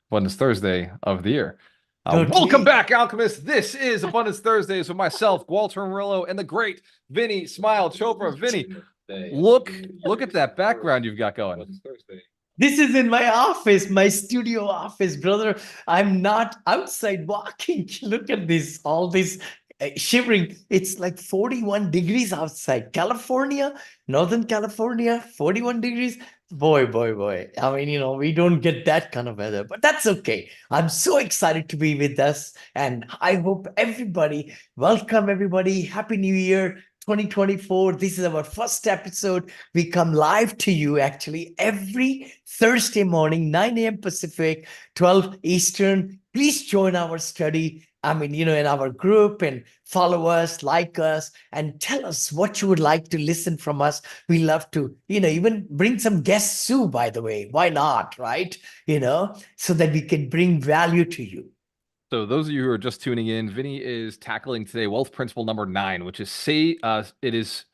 Abundance Thursday of the year. Welcome Totally. back, Alchemists. This is Abundance Thursdays with myself, Gualter Amarelo, and the great Vinney, Smil, Chopra. Vinney, look at that background you've got going. This is in my office, my studio office, brother. I'm not outside walking. Look at this, all this shivering. It's like 41 degrees outside. California, Northern California, 41 degrees. Boy, boy, boy. I mean, we don't get that kind of weather, but that's okay. I'm so excited to be with us. And I hope welcome everybody. Happy New Year. 2024. This is our first episode. We come live to you actually every Thursday morning, 9 a.m. Pacific, 12 Eastern. Please join our study. In our group and follow us, like us, and tell us what you would like to listen from us. We love to, even bring some guests too, by the way. Why not, right? So that we can bring value to you. So those of you who are just tuning in, Vinney is tackling today wealth principle number 9, which is it is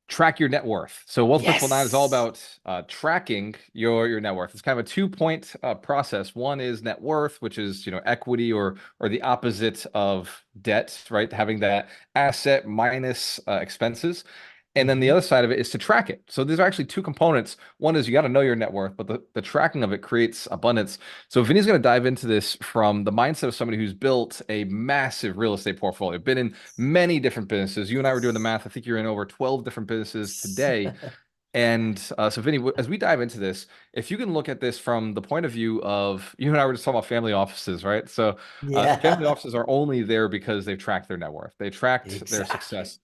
track your net worth. So wealth principle 9 is all Yes. about tracking your net worth. It's kind of a two-point process. One is net worth, which is equity or the opposite of debt, right? Having that asset minus expenses. And then the other side of it is to track it. So these are actually two components. One is you got to know your net worth, but the tracking of it creates abundance. So Vinny's going to dive into this from the mindset of somebody who's built a massive real estate portfolio, been in many different businesses. You and I were doing the math. I think you're in over 12 different businesses today. And so, Vinny, as we dive into this, if you can look at this from the point of view of you and I were just talking about family offices, right? So, family Yeah, offices are only there because they've tracked their net worth, they tracked their exactly. success.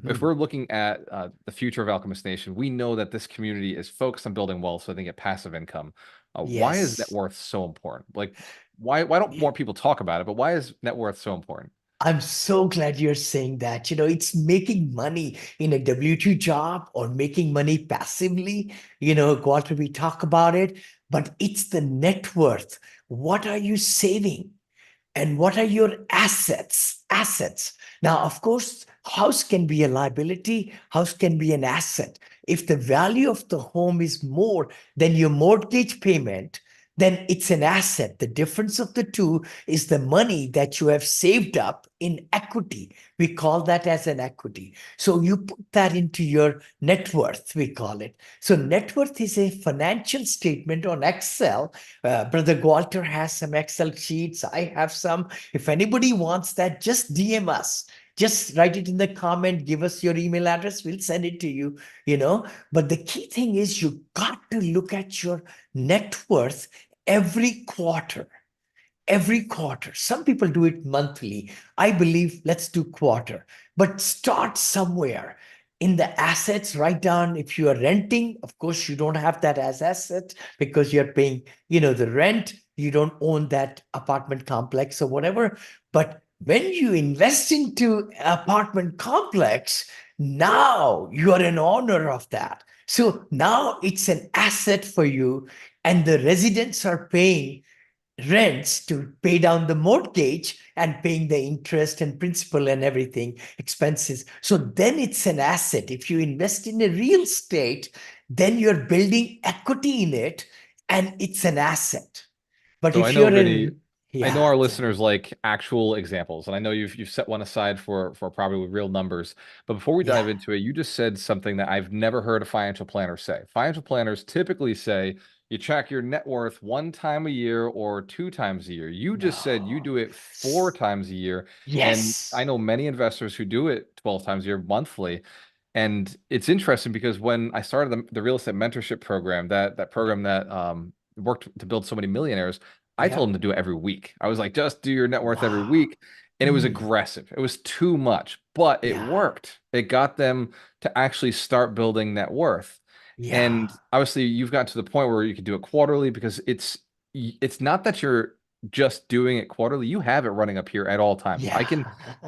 If we're looking at the future of Alchemist Nation, we know that this community is focused on building wealth so they get passive income. Why is net Yes. worth so important? Like, why don't more people talk about it? But why is net worth so important? I'm so glad you're saying that. It's making money in a W-2 job or making money passively. Walter, we talk about it, but it's the net worth. What are you saving? And what are your assets? Assets. Now, of course, house can be a liability, house can be an asset. If the value of the home is more than your mortgage payment, then it's an asset. The difference of the two is the money that you have saved up in equity. We call that as an equity. So you put that into your net worth, we call it. So net worth is a financial statement on Excel. Brother Gualter has some Excel sheets. I have some. If anybody wants that, just DM us. Just write it in the comment, give us your email address, we'll send it to you. But the key thing is you got to look at your net worth every quarter. Every quarter. Some people do it monthly. I believe let's do quarter, but start somewhere. In the assets, write down if you are renting, of course, you don't have that as asset because you're paying, the rent. You don't own that apartment complex or whatever. But when you invest into apartment complex, now you are an owner of that. So now it's an asset for you, and the residents are paying rents to pay down the mortgage and paying the interest and principal and everything expenses. So then it's an asset. If you invest in a real estate, then you're building equity in it and it's an asset. But So I if know, you're Vinny, in, I know yeah, our tell listeners me. like actual examples, and I know you've set one aside for probably with real numbers. But before we Yeah. dive into it, you just said something that I've never heard a financial planner say. Financial planners typically say you track your net worth one time a year or two times a year. You just said you No. do it four times a year, and I Yes. know many investors who do it 12 times a year monthly. And it's interesting because when I started the real estate mentorship program, that program that worked to build so many millionaires, I told Yep. him to do it every week. I was like, just do your net worth every Wow. week. And it was Mm. aggressive. It was too much, but it Yeah. worked. It got them to actually start building net worth. And Yeah. obviously you've got to the point where you can do it quarterly because it's not that you're just doing it quarterly. You have it running up here at all times. Yeah.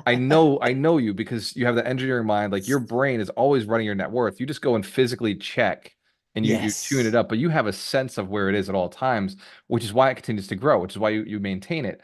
I know you because you have the engineering mind. Like your brain is always running your net worth. You just go and physically check and you tune it Yes. up, but you have a sense of where it is at all times, which is why it continues to grow, which is why you maintain it.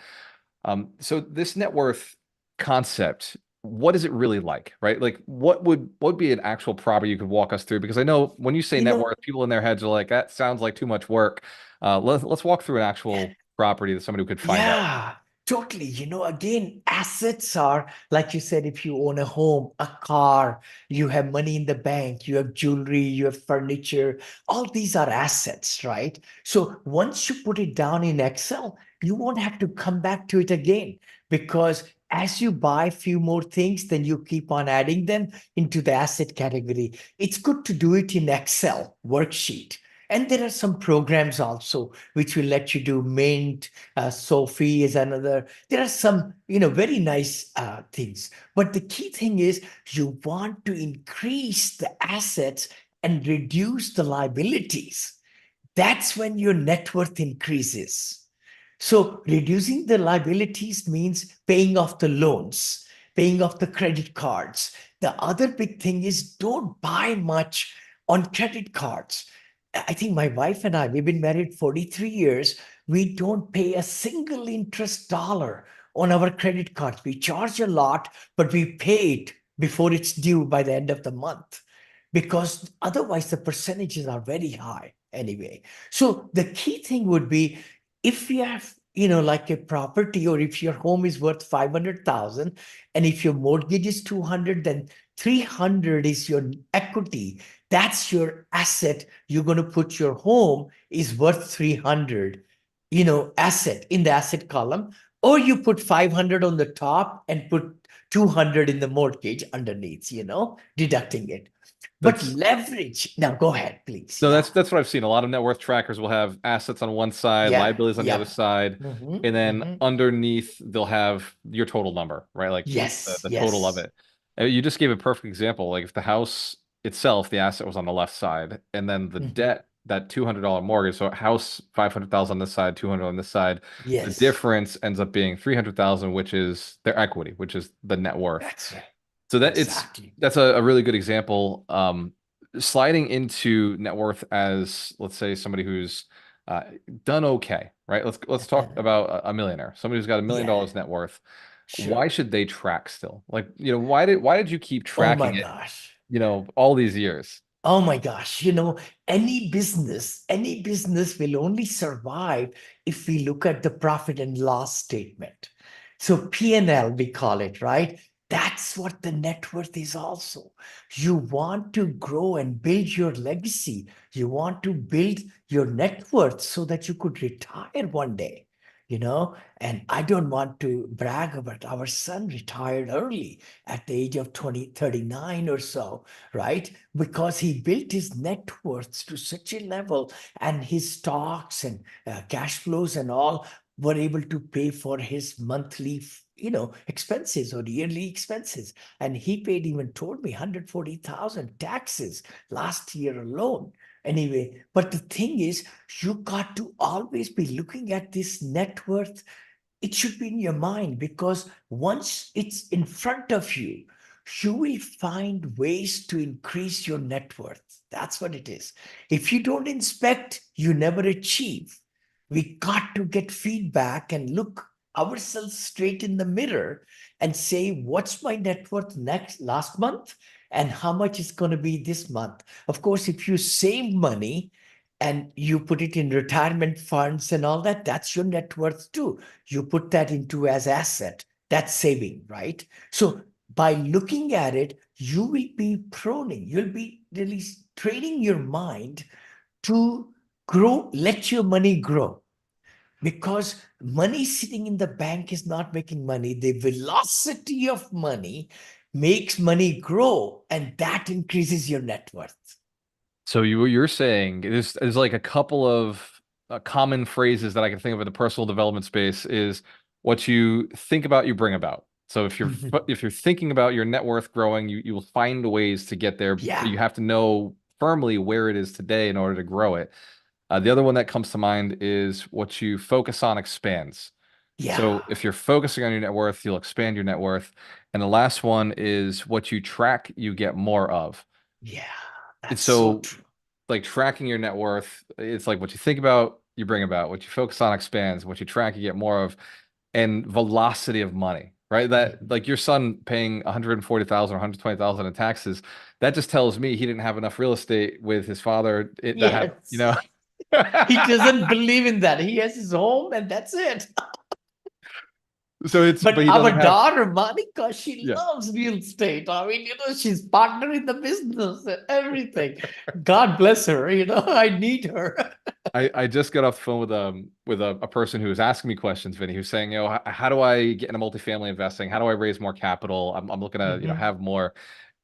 So this net worth concept, what is it really like, right? Like what would be an actual property you could walk us through? Because I know when you say You net know, worth, people in their heads are like, that sounds like too much work. Let's walk through an actual property that somebody could find out. yeah, totally. Again, assets are, like you said, if you own a home, a car, you have money in the bank, you have jewelry, you have furniture, all these are assets, right? So once you put it down in Excel, you won't have to come back to it again because as you buy few more things, then you keep on adding them into the asset category. It's good to do it in Excel worksheet. And there are some programs also which will let you do Mint, Sophie is another. There are some, very nice things. But the key thing is you want to increase the assets and reduce the liabilities. That's when your net worth increases. So reducing the liabilities means paying off the loans, paying off the credit cards. The other big thing is don't buy much on credit cards. I think my wife and I, we've been married 43 years. We don't pay a single interest dollar on our credit cards. We charge a lot, but we pay it before it's due by the end of the month because otherwise the percentages are very high anyway. So the key thing would be if you have, like a property or if your home is worth 500,000 and if your mortgage is 200, then 300 is your equity. That's your asset. You're going to put your home is worth 300, asset in the asset column, or you put 500 on the top and put 200 in the mortgage underneath, deducting it. But That's leverage. Now go ahead, please. No, Yeah. that's what I've seen. A lot of net worth trackers will have assets on one side, Yeah. liabilities on the other Yeah. side, and then Hmm. underneath they'll have your total number, right? Like Yes. the total of Yes. it. You just gave a perfect example. Like if the house itself, the asset was on the left side, and then the Hmm. debt, that $200 mortgage, so a house 500,000 on this side, 200 on this side, the Yes. difference ends up being 300,000, which is their equity, which is the net worth. That's right. So Exactly. that's a really good example. Sliding into net worth as, let's say, somebody who's uh, done okay, right? Let's talk about a millionaire, somebody who's got Yeah. $1 million net worth. Why Sure. should they track still? Like, why did you keep Oh tracking my it, gosh. all these years? Oh my gosh, any business will only survive if we look at the profit and loss statement. So P&L, we call it, right? That's what the net worth is also. You want to grow and build your legacy. You want to build your net worth so that you could retire one day, And I don't want to brag, but our son retired early at the age of 39 or so, right? Because he built his net worth to such a level and his stocks and cash flows and all were able to pay for his monthly expenses or yearly expenses, and he paid, even told me, 140,000 taxes last year alone. Anyway, but the thing is, you got to always be looking at this net worth. It should be in your mind because once it's in front of you, you will find ways to increase your net worth. That's what it is. If you don't inspect, you never achieve. We got to get feedback and look ourselves straight in the mirror and say, what's my net worth last month and how much is going to be this month? Of course, if you save money and you put it in retirement funds and all that, that's your net worth too. You put that into as asset, that's saving, right? So by looking at it, you will be proning, you'll be really training your mind to grow, let your money grow, because money sitting in the bank is not making money. The velocity of money makes money grow, and that increases your net worth. So you're saying there's like a couple of common phrases that I can think of in the personal development space is what you think about, you bring about. So if you're thinking about your net worth growing, you will find ways to get there, but Yeah, you have to know firmly where it is today in order to grow it. The other one that comes to mind is what you focus on expands. yeah, So if you're focusing on your net worth, you'll expand your net worth. And the last one is what you track, you get more of. yeah. It's That's so so true. like tracking your net worth, it's like what you think about, you bring about, what you focus on expands, what you track, you get more of, and velocity of money. right? That like your son paying 140,000 or 120,000 in taxes, that just tells me he didn't have enough real estate with his father that had, Yes. He doesn't believe in that. He has his home and that's it. So but But he our doesn't have, daughter, Monica, she yeah. loves real estate. I mean, she's partner in the business and everything. God bless her. I need her. I just got off the phone with a person who was asking me questions, Vinny, who's saying, how do I get into multifamily investing? How do I raise more capital? I'm looking to, Mhm. have more.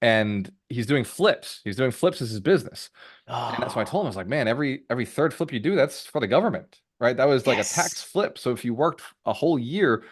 And he's doing flips. He's doing flips as his business. And so I told him, I was Oh, like, man, every third flip you do, that's for the government, right? That was like a tax yes. flip. So if you worked a whole year,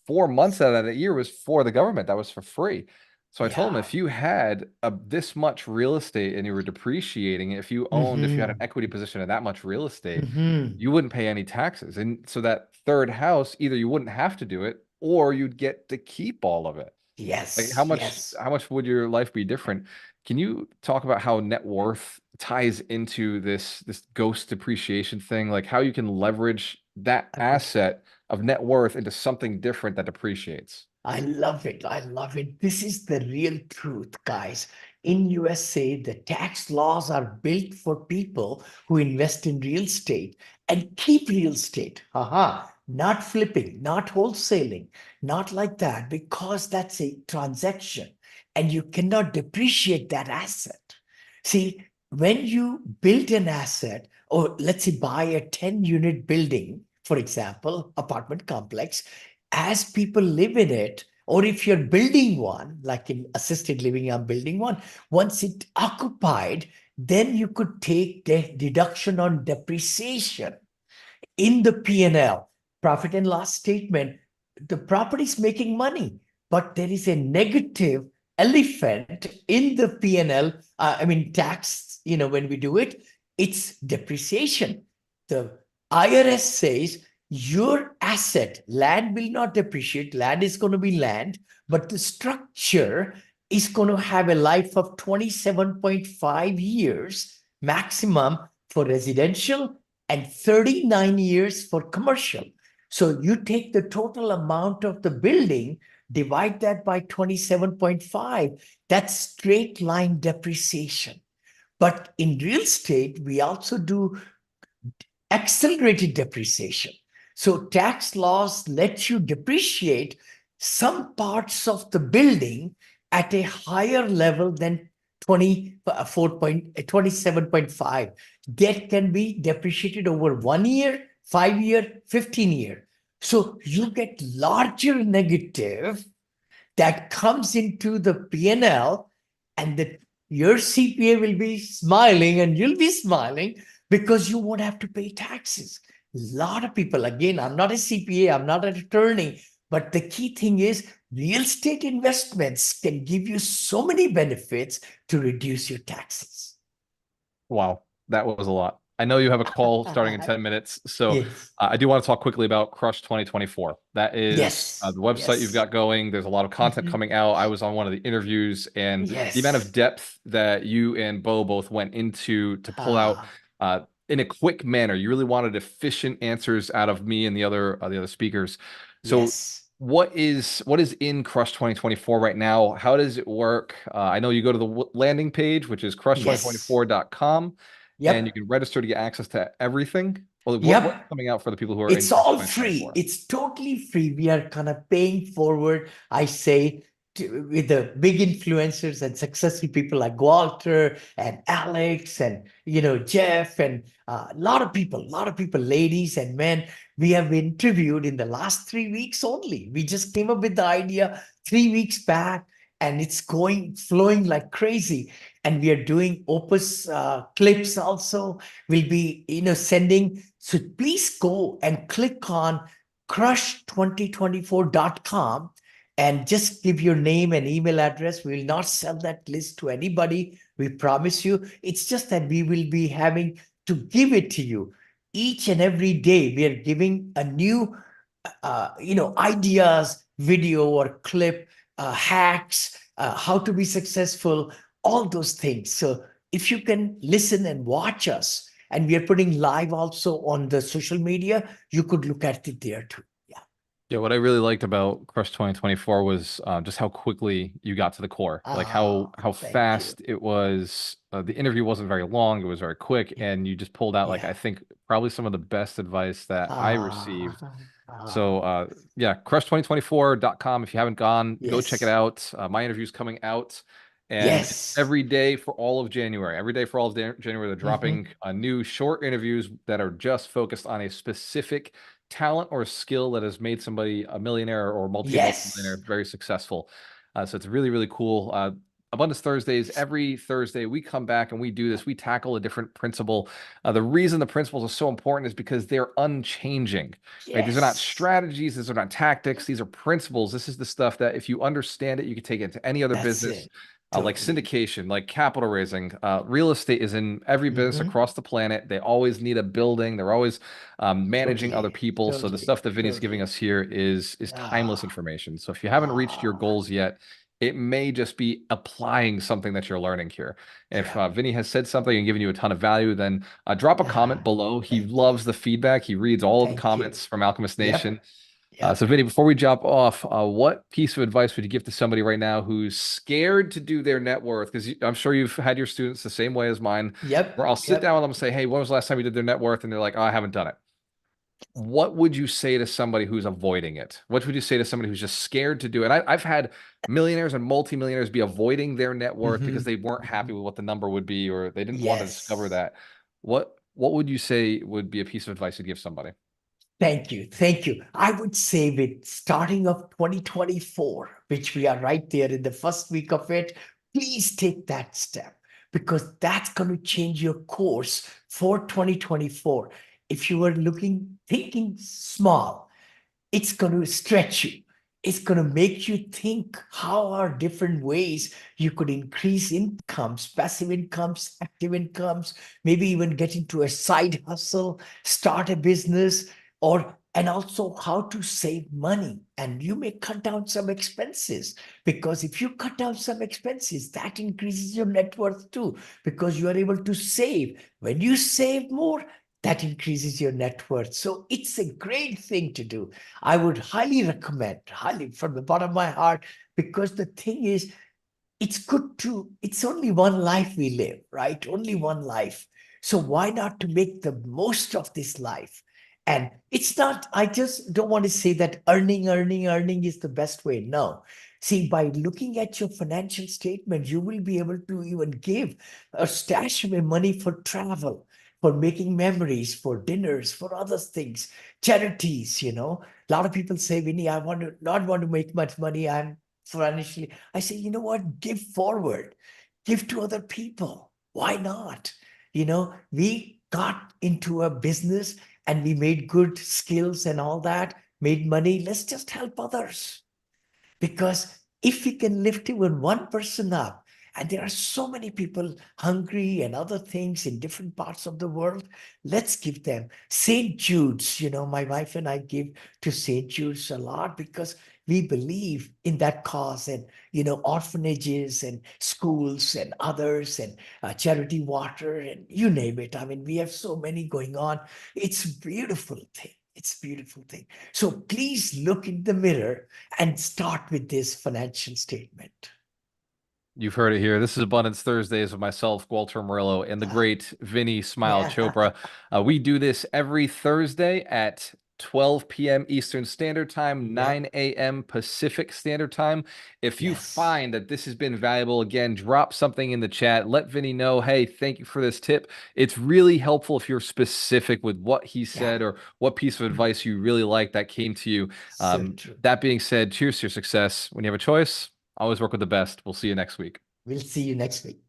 4 months out of that year was for the government. That was for free. So I told him Yeah. if you had this much real estate and you were depreciating, if you had an Hmm. equity position of that much real estate, Hmm. you wouldn't pay any taxes. And so that third house, either you wouldn't have to do it or you'd get to keep all of it. Like Yes. Yes. how much would your life be different? Can you talk about how net worth ties into this ghost depreciation thing? Like how you can leverage that asset of net worth into something different that depreciates? I love it. I love it. This is the real truth, guys. In USA, the tax laws are built for people who invest in real estate and keep real estate. Haha. Not flipping, not wholesaling, not like that, because that's a transaction and you cannot depreciate that asset. See, when you build an asset, or let's say buy a 10-unit building, for example, apartment complex, as people live in it, or if you're building one, like in assisted living, I'm building one, once it occupied, then you could take the deduction on depreciation in the P&L, profit and loss statement. The property is making money, but there is a negative elephant in the P&L. I mean, tax, when we do it, it's depreciation. The IRS says your asset, land will not depreciate, land is going to be land, but the structure is going to have a life of 27.5 years maximum for residential and 39 years for commercial. So you take the total amount of the building, divide that by 27.5, that's straight line depreciation. But in real estate, we also do accelerated depreciation. So tax laws let you depreciate some parts of the building at a higher level than 27.5. That can be depreciated over 1 year, 5 year, 15 year. So you get larger negative that comes into the P&L, and your CPA will be smiling and you'll be smiling because you won't have to pay taxes. A lot of people, again, I'm not a CPA, I'm not an attorney, but the key thing is real estate investments can give you so many benefits to reduce your taxes. Wow, that was a lot. I know you have a call starting in 10 minutes, so Yes, I do want to talk quickly about Crush 2024. That is yes, the website you've yes. got going. There's a lot of content Mhm. coming out. I was on one of the interviews, and the amount of Yes. depth that you and Bo both went into to pull out Ah, in a quick manner. You really wanted efficient answers out of me and the other speakers. So yes. what is in Crush 2024 right now? How does it work? I know you go to the landing page, which is Yes. crush2024.com, and you Yep. can register to get access to everything. Well, what's Yep. coming out for the people who are in It's Crush all free. 2024? It's totally free. We are kind of paying forward, I say, with the big influencers and successful people like Gualter and Alex and Jeff and a lot of people, ladies and men. We have interviewed in the last 3 weeks only. We just came up with the idea 3 weeks back, and it's going flowing like crazy. And we are doing Opus clips also. We'll be sending. So please go and click on crush2024.com and just give your name and email address. We will not sell that list to anybody. We promise you. It's just that we will be having to give it to you each and every day. We are giving a new, ideas, video or clip, hacks, how to be successful, all those things. So if you can listen and watch us, and we are putting live also on the social media, you could look at it there too. Yeah. Yeah, what I really liked about Crush 2024 was just how quickly you got to the core, like how Oh, how thank you. fast it was. The interview wasn't very long; it was very quick, and you just pulled out like I Yeah. think probably some of the best advice that I Ah, received. So ah, yeah, crush2024.com. If you haven't gone, go check it yes. out. My interview's coming out, and it's Yes. every day for all of January. Every day for all of January, they're dropping Hmm. new short interviews that are just focused on a specific talent or skill that has made somebody a millionaire or multi-millionaire Yes. very successful. So it's really, really cool. Abundance Thursdays, every Thursday, we come back and we do this. We tackle a different principle. The reason the principles are so important is because they're unchanging, right? These are not Yes. strategies. These are not tactics. These are principles. This is the stuff that if you understand it, you can take it into any other That's business. it. Like Totally. syndication, like capital raising, real estate is in every business Hmm. across the planet. They always need a building. They're always managing other Totally. people. So the Totally. stuff that Vinny's giving Totally. us here is timeless Ah, information. So if you haven't reached your ah, goals yet, it may just be applying something that you're learning here. If yeah. Vinny has said something and given you a ton of value, then drop a comment Ah, below. He thank you. loves the feedback. He reads all of the Thank you. comments from Alchemist Nation. Yep. Yep. So, Vinny, before we jump off, what piece of advice would you give to somebody right now who's scared to do their net worth? Because I'm sure you've had your students the same way as mine, where Yep. I'll sit down Yep. with them and say, "Hey, when was the last time you did their net worth?" And they're like, "Oh, I haven't done it." What would you say to somebody who's avoiding it? What would you say to somebody who's just scared to do it? I've had millionaires and multimillionaires be avoiding their net worth because Hmm. they weren't happy with what the number would be, or they didn't want to discover Yes. that. What would you say would be a piece of advice to give somebody? Thank you. Thank you. I would say with starting of 2024, which we are right there in the first week of it, please take that step because that's going to change your course for 2024. If you were thinking small, it's going to stretch you. It's going to make you think how are different ways you could increase incomes, passive incomes, active incomes, maybe even get into a side hustle, start a business, or and also how to save money. And you may cut down some expenses because if you cut down some expenses, that increases your net worth too, because you are able to save. When you save more, that increases your net worth. So it's a great thing to do. I would highly recommend, highly from the bottom of my heart, because the thing is, it's only one life we live, right? Only one life. So why not to make the most of this life? And it's not, I just don't want to say that earning is the best way. No. See, by looking at your financial statement, you will be able to even give a stash of money for travel, for making memories, for dinners, for other things, charities, A lot of people say, Vinny, I want to not want to make much money. I'm financially. I say, you know what? Give forward, give to other people. Why not? We got into a business and we made good skills and all that, made money. Let's just help others. Because if we can lift even one person up, and there are so many people hungry and other things in different parts of the world, let's give them. St. Jude's, my wife and I give to St. Jude's a lot because we believe in that cause and, orphanages and schools and others and charity water and you name it. I mean, we have so many going on. It's a beautiful thing. It's a beautiful thing. So please look in the mirror and start with this financial statement. You've heard it here. This is Abundance Thursdays with myself, Gualter Amarelo, and the great Vinny Smile Yeah. Chopra. We do this every Thursday at 12 p.m. Eastern Standard Time, Yep. 9 a.m. Pacific Standard Time. If you Yes. find that this has been valuable, again, drop something in the chat. Let Vinny know, hey, thank you for this tip. It's really helpful if you're specific with what he Yeah. said or what piece of advice you really like that came to you. So true. That being said, cheers to your success. When you have a choice, always work with the best. We'll see you next week. We'll see you next week.